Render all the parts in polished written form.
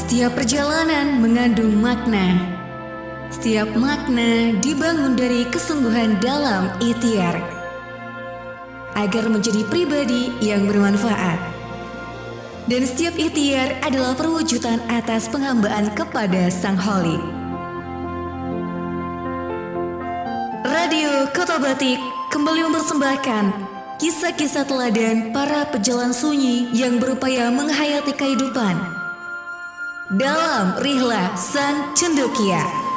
Setiap perjalanan mengandung makna. Setiap makna dibangun dari kesungguhan dalam ikhtiar agar menjadi pribadi yang bermanfaat. Dan setiap ikhtiar adalah perwujudan atas penghambaan kepada Sang Khalik. Radio Kota Batik kembali mempersembahkan kisah-kisah teladan para pejalan sunyi yang berupaya menghayati kehidupan dalam Rihlah Sang Cendekia.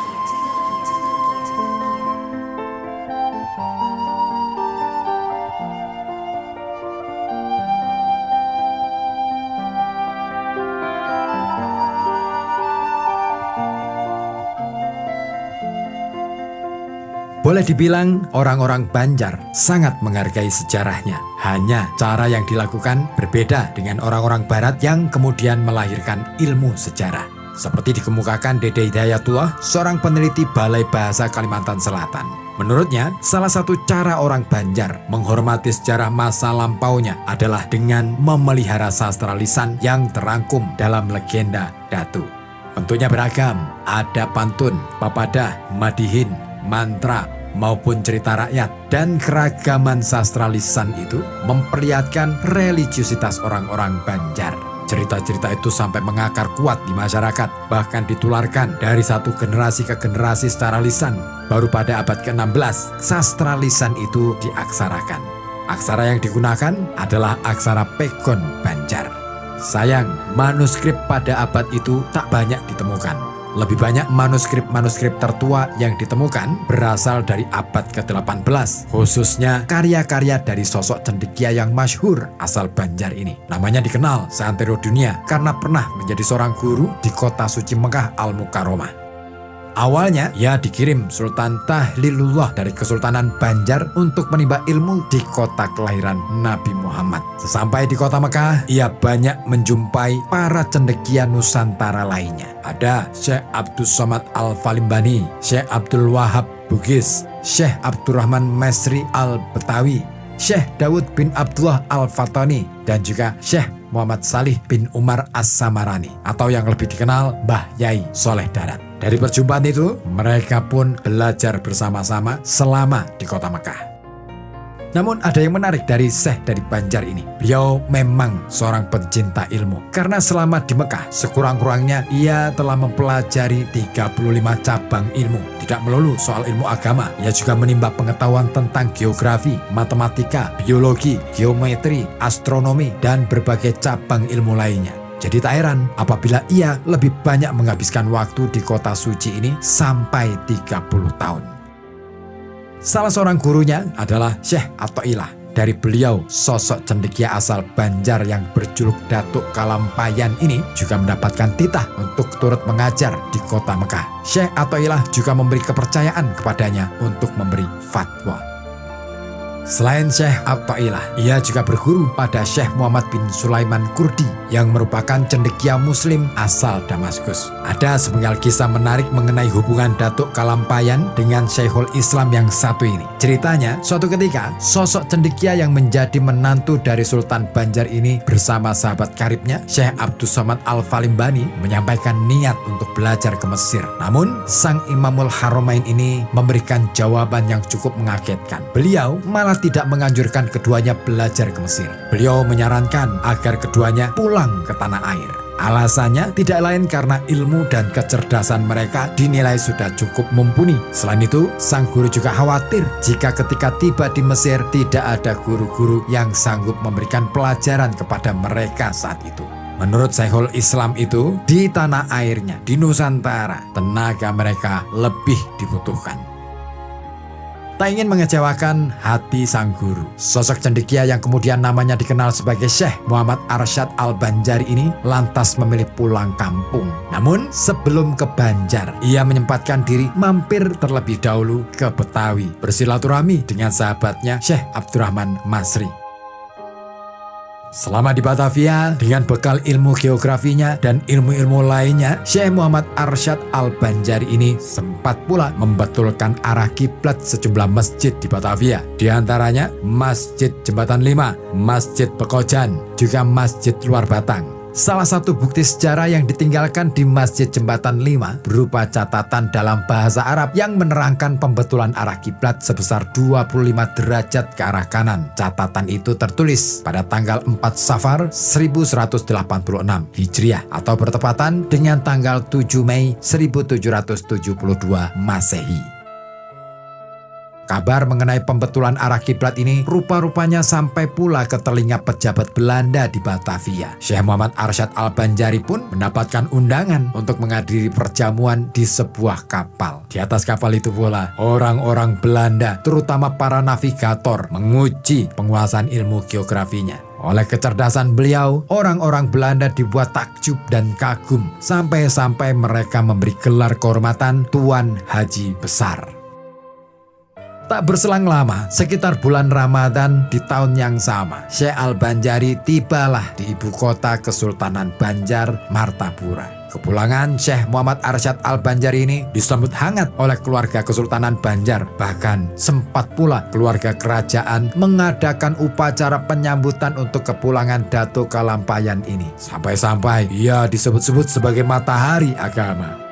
Boleh dibilang orang-orang Banjar sangat menghargai sejarahnya. Hanya cara yang dilakukan berbeda dengan orang-orang Barat yang kemudian melahirkan ilmu sejarah. Seperti dikemukakan Dede Hidayatullah, seorang peneliti Balai Bahasa Kalimantan Selatan. Menurutnya, salah satu cara orang Banjar menghormati sejarah masa lampaunya adalah dengan memelihara sastra lisan yang terangkum dalam legenda Datu. Bentuknya beragam, ada pantun, papadah, madihin, mantra, maupun cerita rakyat, dan keragaman sastra lisan itu memperlihatkan religiusitas orang-orang Banjar. Cerita-cerita itu sampai mengakar kuat di masyarakat, bahkan ditularkan dari satu generasi ke generasi secara lisan. Baru pada abad ke-16, sastra lisan itu diaksarakan. Aksara yang digunakan adalah aksara Pegon Banjar. Sayang, manuskrip pada abad itu tak banyak ditemukan. Lebih banyak manuskrip-manuskrip tertua yang ditemukan berasal dari abad ke-18, khususnya karya-karya dari sosok cendekia yang masyhur asal Banjar ini. Namanya dikenal seantero dunia karena pernah menjadi seorang guru di kota suci Mekah Al-Mukarramah. Awalnya ia dikirim Sultan Tahlilullah dari Kesultanan Banjar untuk menimba ilmu di kota kelahiran Nabi Muhammad. Sesampai di kota Mekah, ia banyak menjumpai para cendekia Nusantara lainnya. Ada Syekh Abdul Somad Al-Falimbani, Syekh Abdul Wahab Bugis, Syekh Abdurrahman Mesri Al-Betawi, Syekh Dawud bin Abdullah Al-Fatani, dan juga Syekh Muhammad Salih bin Umar As-Samarani, atau yang lebih dikenal Mbah Yai Soleh Darat. Dari perjumpaan itu, mereka pun belajar bersama-sama selama di kota Mekah. Namun ada yang menarik dari Syekh dari Banjar ini. Beliau memang seorang pencinta ilmu. Karena selama di Mekah, sekurang-kurangnya ia telah mempelajari 35 cabang ilmu. Tidak melulu soal ilmu agama, ia juga menimba pengetahuan tentang geografi, matematika, biologi, geometri, astronomi, dan berbagai cabang ilmu lainnya. Jadi tak heran apabila ia lebih banyak menghabiskan waktu di kota suci ini sampai 30 tahun. Salah seorang gurunya adalah Syekh Athoillah. Dari beliau, sosok cendekia asal Banjar yang berjuluk Datuk Kalampayan ini juga mendapatkan titah untuk turut mengajar di kota Mekah. Syekh Athoillah juga memberi kepercayaan kepadanya untuk memberi fatwa. Selain Syekh Athoillah, ia juga berguru pada Syekh Muhammad bin Sulaiman Kurdi yang merupakan cendekia muslim asal Damaskus. Ada sepenggal kisah menarik mengenai hubungan Datuk Kalampayan dengan Syekhul Islam yang satu ini. Ceritanya, suatu ketika sosok cendekia yang menjadi menantu dari Sultan Banjar ini bersama sahabat karibnya Syekh Abdul Somad Al-Falimbani menyampaikan niat untuk belajar ke Mesir. Namun, sang Imamul Haramain ini memberikan jawaban yang cukup mengagetkan. Beliau malah tidak menganjurkan keduanya belajar ke Mesir. Beliau menyarankan agar keduanya pulang ke tanah air. Alasannya tidak lain karena ilmu dan kecerdasan mereka dinilai sudah cukup mumpuni. Selain itu, sang guru juga khawatir jika ketika tiba di Mesir tidak ada guru-guru yang sanggup memberikan pelajaran kepada mereka saat itu. Menurut Syekhul Islam itu, di tanah airnya, di Nusantara, tenaga mereka lebih dibutuhkan. Tak ingin mengecewakan hati sang guru, sosok cendekia yang kemudian namanya dikenal sebagai Syekh Muhammad Arsyad Al-Banjari ini lantas memilih pulang kampung. Namun sebelum ke Banjar, ia menyempatkan diri mampir terlebih dahulu ke Betawi, bersilaturahmi dengan sahabatnya Syekh Abdurrahman Masri. Selama di Batavia, dengan bekal ilmu geografinya dan ilmu-ilmu lainnya, Syekh Muhammad Arsyad Al-Banjari ini sempat pula membetulkan arah kiblat sejumlah masjid di Batavia. Di antaranya Masjid Jembatan 5, Masjid Pekojan, juga Masjid Luar Batang. Salah satu bukti sejarah yang ditinggalkan di Masjid Jembatan 5 berupa catatan dalam bahasa Arab yang menerangkan pembetulan arah kiblat sebesar 25 derajat ke arah kanan. Catatan itu tertulis pada tanggal 4 Safar 1186 Hijriah atau bertepatan dengan tanggal 7 Mei 1772 Masehi. Kabar mengenai pembetulan arah kiblat ini rupa-rupanya sampai pula ke telinga pejabat Belanda di Batavia. Syekh Muhammad Arsyad Al-Banjari pun mendapatkan undangan untuk menghadiri perjamuan di sebuah kapal. Di atas kapal itu pula, orang-orang Belanda, terutama para navigator, menguji penguasaan ilmu geografinya. Oleh kecerdasan beliau, orang-orang Belanda dibuat takjub dan kagum, sampai-sampai mereka memberi gelar kehormatan Tuan Haji Besar. Tak berselang lama, sekitar bulan Ramadan di tahun yang sama, Syekh Al-Banjari tibalah di ibu kota Kesultanan Banjar, Martapura. Kepulangan Syekh Muhammad Arsyad Al-Banjari ini disambut hangat oleh keluarga Kesultanan Banjar. Bahkan sempat pula keluarga kerajaan mengadakan upacara penyambutan untuk kepulangan Dato Kalampayan ini. Sampai-sampai ia disebut-sebut sebagai matahari agama.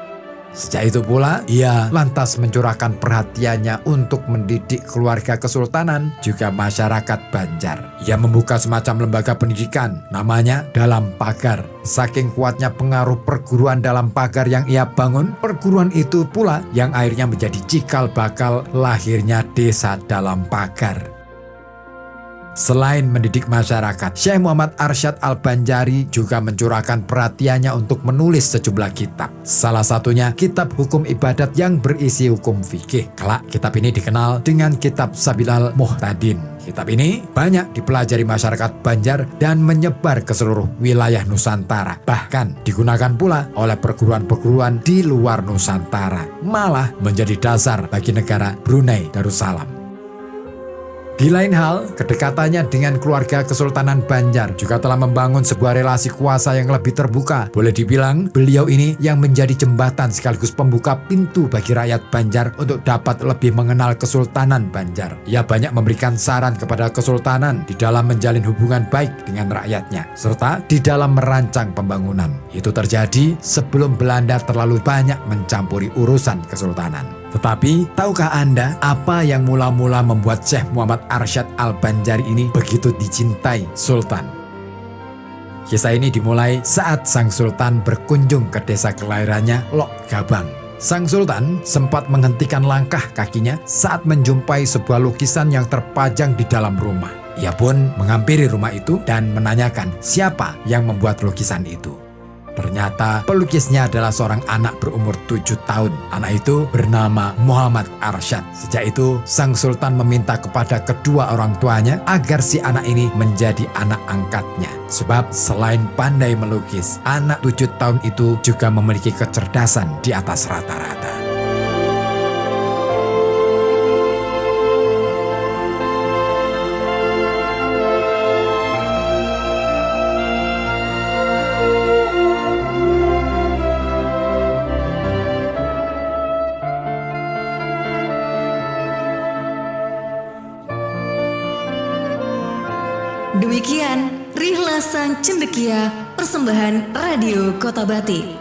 Sejak itu pula, ia lantas mencurahkan perhatiannya untuk mendidik keluarga kesultanan juga masyarakat Banjar. Ia membuka semacam lembaga pendidikan, namanya Dalam Pagar. Saking kuatnya pengaruh perguruan dalam pagar yang ia bangun, perguruan itu pula yang akhirnya menjadi cikal bakal lahirnya Desa Dalam Pagar. Selain mendidik masyarakat, Syekh Muhammad Arsyad Al-Banjari juga mencurahkan perhatiannya untuk menulis sejumlah kitab. Salah satunya kitab hukum ibadat yang berisi hukum fikih. Kelak kitab ini dikenal dengan kitab Sabilal Muhtadin. Kitab ini banyak dipelajari masyarakat Banjar dan menyebar ke seluruh wilayah Nusantara. Bahkan digunakan pula oleh perguruan-perguruan di luar Nusantara. Malah menjadi dasar bagi negara Brunei Darussalam. Di lain hal, kedekatannya dengan keluarga Kesultanan Banjar juga telah membangun sebuah relasi kuasa yang lebih terbuka. Boleh dibilang, beliau ini yang menjadi jembatan sekaligus pembuka pintu bagi rakyat Banjar untuk dapat lebih mengenal Kesultanan Banjar. Ia banyak memberikan saran kepada Kesultanan di dalam menjalin hubungan baik dengan rakyatnya, serta di dalam merancang pembangunan. Itu terjadi sebelum Belanda terlalu banyak mencampuri urusan Kesultanan. Tetapi, tahukah Anda apa yang mula-mula membuat Syekh Muhammad Arsyad Al-Banjari ini begitu dicintai Sultan? Kisah ini dimulai saat Sang Sultan berkunjung ke desa kelahirannya, Lok Gabang. Sang Sultan sempat menghentikan langkah kakinya saat menjumpai sebuah lukisan yang terpajang di dalam rumah. Ia pun menghampiri rumah itu dan menanyakan siapa yang membuat lukisan itu. Ternyata pelukisnya adalah seorang anak berumur 7 tahun. Anak itu bernama Muhammad Arsyad. Sejak itu, Sang Sultan meminta kepada kedua orang tuanya agar si anak ini menjadi anak angkatnya. Sebab selain pandai melukis, anak 7 tahun itu juga memiliki kecerdasan di atas rata-rata. Demikian Rihla Sang Cendekia, persembahan Radio Kota Batik.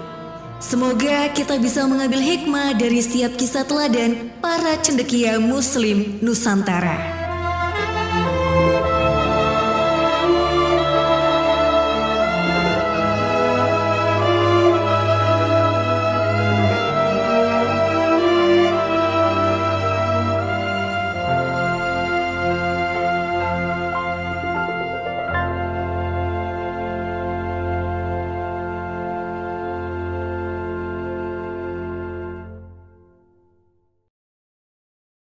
Semoga kita bisa mengambil hikmah dari setiap kisah teladan para cendekia Muslim Nusantara.